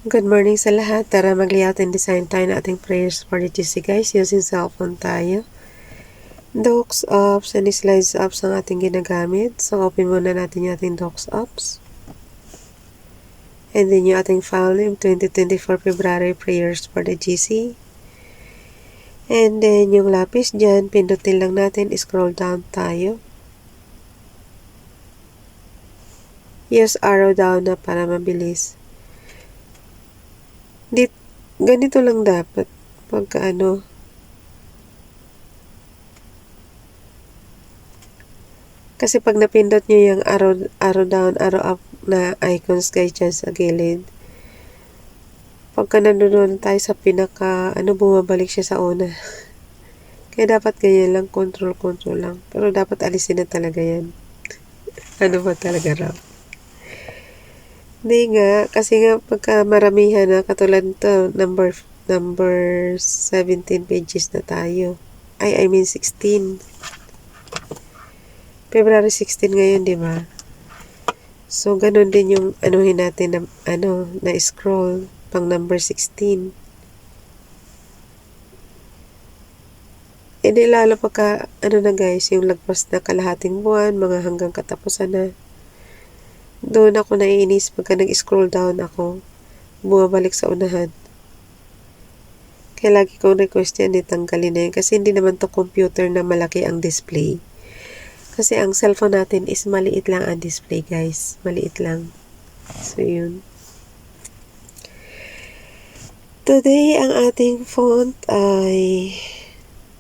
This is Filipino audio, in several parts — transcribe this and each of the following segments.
Good morning sa lahat. Tara mag-layout and design tayo ng ating prayers for the GC guys. Using cellphone tayo. Docs apps and slides apps ang ating ginagamit. So open muna natin yung ating docs apps. And then yung ating file name 2024 February prayers for the GC. And then yung lapis dyan, pindutin lang natin, scroll down tayo. Use arrow down na para mabilis. Ganito lang dapat pagka kasi pag napindot nyo yung arrow down, arrow up na icons guys dyan sa gilid, pagka nandun tayo sa pinaka bumabalik siya sa una. Kaya dapat ganyan lang, control lang, pero dapat alisin na talaga yan. Ano ba talaga raw? Hindi nga, kasi nga pagka maramihan na, katulad to, number 17 pages na tayo. I mean 16. February 16 ngayon, di ba? So, ganun din yung anuhin natin na scroll pang number 16. E di lalo pagka, na guys, yung lagpas na kalahating buwan, mga hanggang katapusan na. Doon ako naiinis pagka nag-scroll down ako, bumabalik sa unahan. Kaya lagi kong request yan, tanggalin na yun. Kasi hindi naman to computer na malaki ang display. Kasi ang cellphone natin is maliit lang ang display guys. Maliit lang. So yun. Today ang ating font ay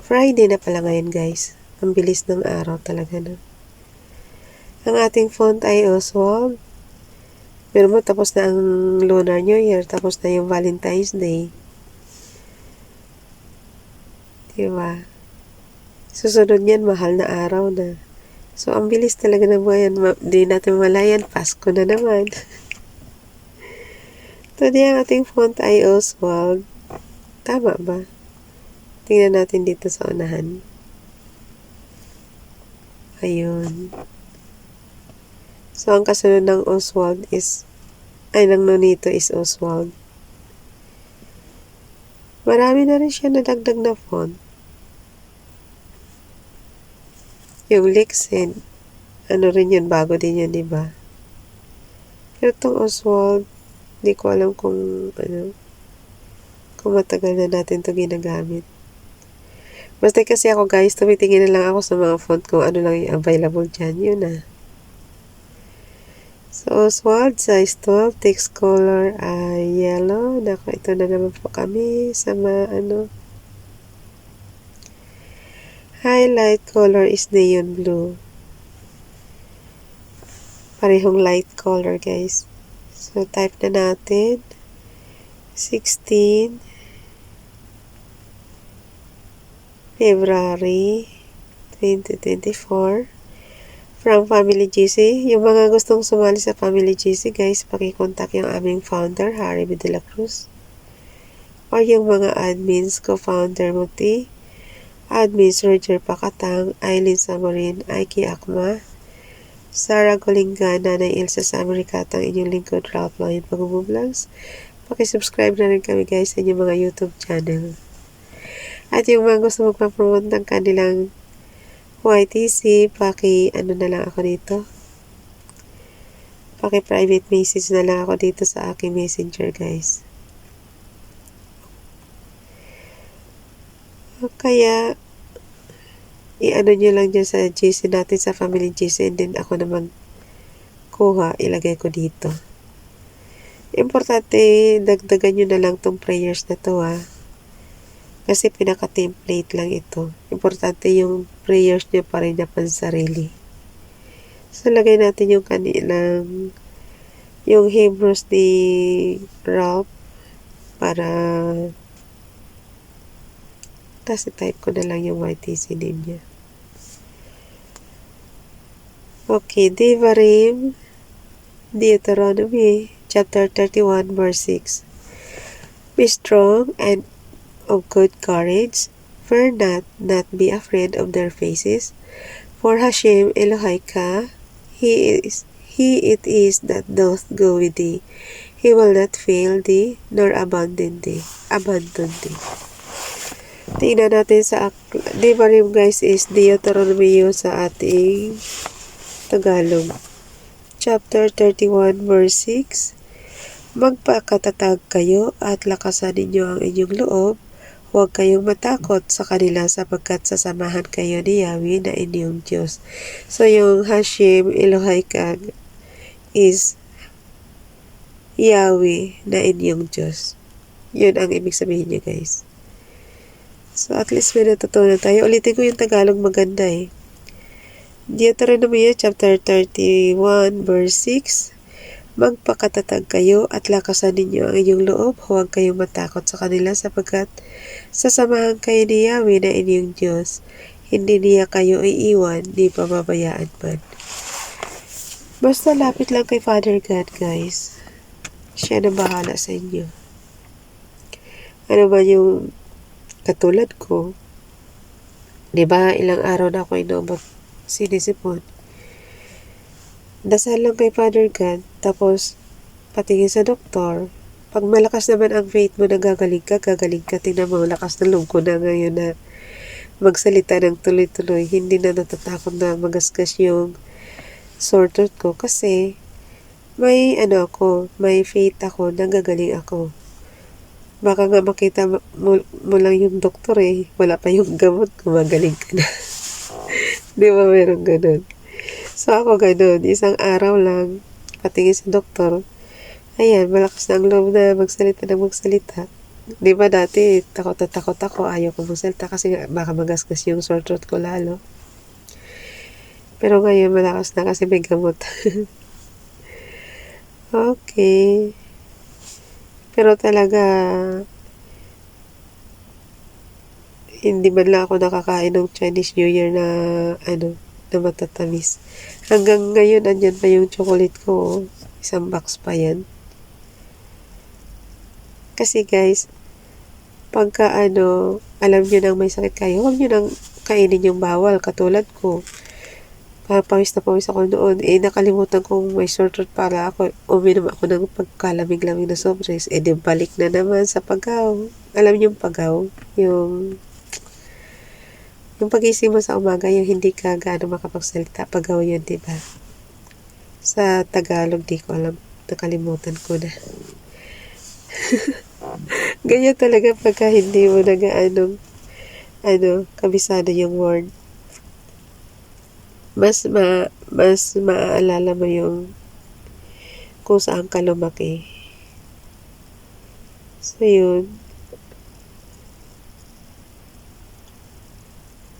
Friday na pala ngayon guys. Ang bilis ng araw talaga na. Ang ating font ay Oswald. Pero mo tapos na ang Lunar New Year. Tapos na yung Valentine's Day. Diba? Susunod yan, mahal na araw na. So, ang bilis talaga na buhayan. Di natin malayan. Pasko na naman. Today, ang ating font ay Oswald. Tama ba? Tingnan natin dito sa unahan. Ayun. So, ang kasunod ng Oswald is, ng Nonito is Oswald. Marami na rin siya nadagdag na font. Yung Lixin, rin yun, bago din yun, diba? Pero itong Oswald, hindi ko alam kung matagal na natin to ginagamit. Basta kasi ako guys, tumitingin na lang ako sa mga font kung ano lang yung available dyan. Yun na. So, Oswald, size 12, text color ay yellow. Naku, ito na naman po kami sa highlight color is neon blue. Parehong light color, guys. So, type na natin. 16 February 2024. From Family GC. Yung mga gustong sumali sa Family GC, guys, pakikontak yung aming founder, Harry B. De La Cruz. Or yung mga admins, co-founder Muti, admins Roger Pakatang, Aileen Samarin, Aiki Akma, Sarah Golinga, Nanay Ilsa Samarikatang, inyong lingkod, Ralph Lang yung pag-vlogs. Pakisubscribe na rin kami, guys, sa inyong mga YouTube channel. At yung mga gusto magpa-promote ng kanilang YTC, na lang ako dito. Private message na lang ako dito sa aking messenger, guys. Kaya, nyo lang dyan sa GC natin, sa Family GC, and then ako na magkuha, ilagay ko dito. Importante, dagdagan nyo na lang tong prayers na to, Kasi pinaka-template lang ito. Importante yung prayers nyo pa rin na pansarili. So, lagay natin yung kanilang, yung Hebrews ni Ralph para tapos i-type ko na lang yung YTC name niya. Okay, Devarim, Deuteronomy, chapter 31, verse 6. Be strong and of good courage, fear not be afraid of their faces, for Hashem Elohika, He it is that doth go with thee. He will not fail thee, nor abandon thee. Tingnan natin sa, di ba rin guys, is Deuteronomy sa ating Tagalog. Chapter 31 verse 6. Magpakatatag kayo at lakasan ninyo ang inyong loob. Huwag kayong matakot sa kanila sapagkat sasamahan kayo ni Yahweh na inyong Diyos. So yung Hashem Elohai is Yahweh na inyong Diyos. Yun ang ibig sabihin niya guys. So at least may natutunan tayo. Ulitin ko yung Tagalog, maganda eh. Deuteronomy chapter 31 verse 6. Magpakatatag kayo at lakasan ninyo ang inyong loob. Huwag kayong matakot sa kanila sapagkat sasamahan kayo ni Yahweh na inyong Diyos. Hindi niya kayo iiwan, di pababayaan man. Basta lapit lang kay Father God, guys. Siya na bahala sa inyo. Ano ba yung katulad ko? Diba, ilang araw na ako sinisipon. Dasal lang kay Father God, tapos patingin sa doktor. Pag malakas naman ang faith mo na gagaling ka. Tingnan mo, lakas na loob ko na ngayon na magsalita ng tuloy-tuloy. Hindi na natatakot na magasgas yung sore throat ko kasi may faith ako na gagaling ako. Baka nga makita mo lang yung doktor eh. Wala pa yung gamot, gumagaling ka na. Di ba meron ganun? So ako ganun, isang araw lang, patingin sa doktor, ayan, malakas na ang loob na magsalita. Di ba dati, takot ako, ayaw ko magsalita kasi baka magasgas yung sore throat ko lalo. Pero ngayon, malakas na kasi may gamot. Okay. Pero talaga, hindi man lang ako nakakain ng Chinese New Year na na matatamis. Hanggang ngayon, andyan pa yung chocolate ko. Isang box pa yan. Kasi guys, pagka alam nyo nang may sakit kayo, huwag nyo nang kainin yung bawal. Katulad ko. Pawis na pawis ako noon. Nakalimutan kong may sore throat para ako. Uminom ako ng pagkalamig-lamig na sobres. Di balik na naman sa pagaw. Alam nyo yung pagaw? Yung pagising mo sa umaga, yung hindi ka gaano makapagsalita, pagaw yun, diba? Sa Tagalog, di ko alam. Nakalimutan ko na. Ganyan talaga pagka hindi mo kabisado yung word. Mas maaalala mo yung kung saan ka lumaki. So, yun.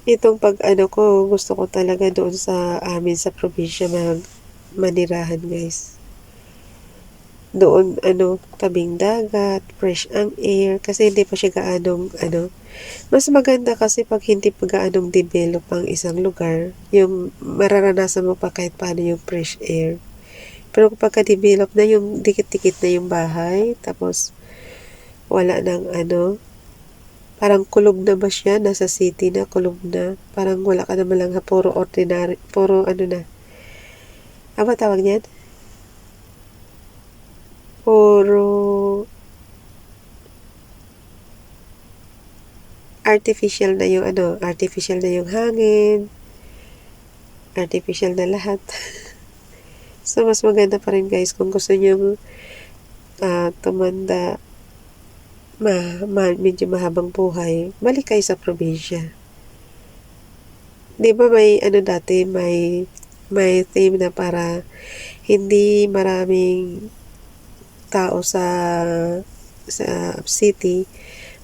Itong gusto ko talaga doon sa amin sa probinsya manirahan guys. Doon, tabing dagat, fresh ang air, kasi hindi pa siya gaanong, mas maganda kasi pag hindi pa gaanong develop ang isang lugar, yung mararanasan mo pa kahit paano yung fresh air. Pero kapag ka-develop na yung dikit-dikit na yung bahay, tapos wala nang parang kulog na ba siya? Nasa city na, kulog na. Parang wala ka naman lang puro ordinary, puro na. Ano ba tawag niyan? Puro artificial na yung artificial na yung hangin. Artificial na lahat. So, mas maganda pa rin guys kung gusto niyo tumanda medyo mahabang buhay, balik kayo sa probinsya. Di ba may dati, may theme na para hindi maraming tao sa city,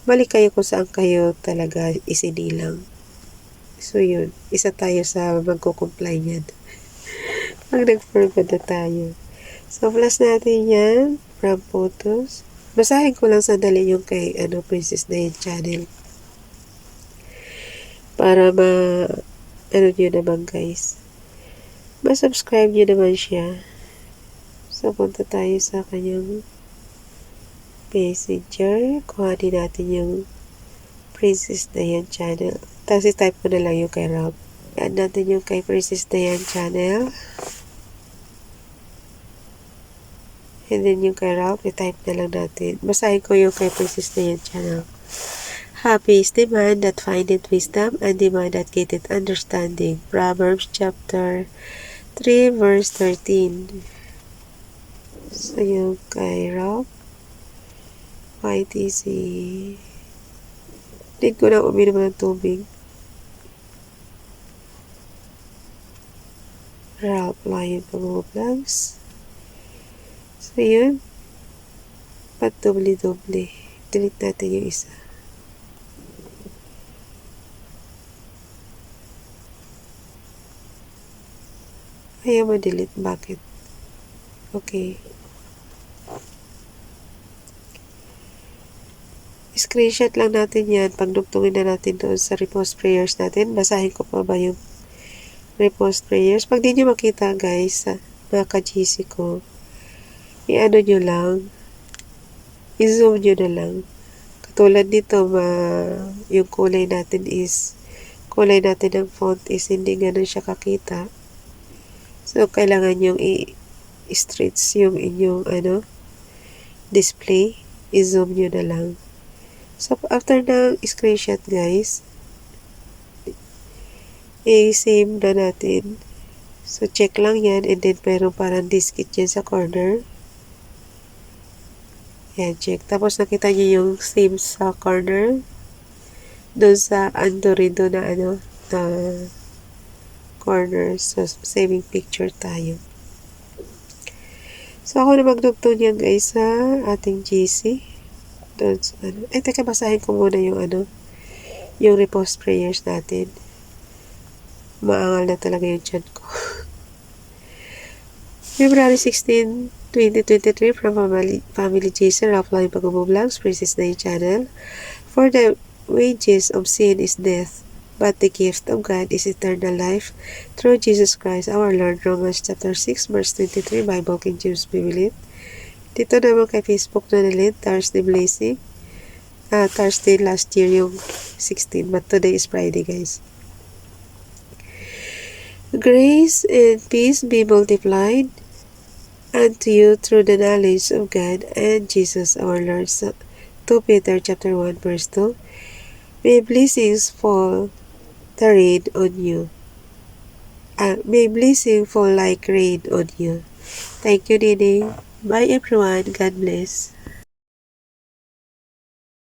balik kayo kung saan kayo talaga isinilang. So yun, isa tayo sa magko-comply niyan. Pag nag-forward na tayo. So plus natin yan from photos. Basahin ko lang sandali yung kay Princess Diane channel. Para nyo naman guys. Ma-subscribe nyo naman siya. So, punta tayo sa kanyang messenger. Kuhanin natin yung Princess Diane channel. Tapos i-type ko na lang yung kay Rob. Add natin yung kay Princess Diane channel. And then yung kay Ralph, i-type na lang natin. Basahin ko yung kay Princess na yan channel. Happy is the man that findeth wisdom, and the man that getteth understanding. Proverbs chapter 3 verse 13. So yung kay Ralph, YTC. Need ko na uminom ng tubig. Ralph Lion Vlogs. So yun. Pat doble-doble. Delete natin yung isa. Ayaw ma-delete. Bakit? Okay. Screenshot lang natin yan. Pagdugtungin na natin doon sa repost prayers natin. Basahin ko pa ba yung repost prayers? Pag di nyo makita guys, mga ka-GC ko, i-ano nyo lang, i-zoom nyo na lang. Katulad nito, yung kulay natin ng font is hindi ganun siya kakita. So, kailangan yung i-stretch yung inyong display. I-zoom nyo na lang. So, after ng screenshot guys, i-save na natin. So, check lang yan. And then, meron parang diskit dyan sa corner. Yan, check. Tapos, nakita nyo yung save sa corner. Doon sa Andorido na na corner. So, saving picture tayo. So, ako na magdugtong yan guys sa ating GC. Doon sa teka, basahin ko muna yung yung repost prayers natin. Maangal na talaga yung chat ko. February 16, 2023 from Family GC, Ralph Lion Vlogs, Princess na channel. For the wages of sin is death, but the gift of God is eternal life through Jesus Christ our Lord. Romans chapter 6 verse 23, Bible King James Bible. Dito naman kay Facebook na nilid, Thursday Blessing. Thursday last year yung 16, but today is Friday guys. Grace and peace be multiplied unto you through the knowledge of God and Jesus our Lord. 2 Peter chapter 1 verse 2. May blessings fall the rain on you. May blessing fall like rain on you. Thank you, Nini. Bye everyone. God bless.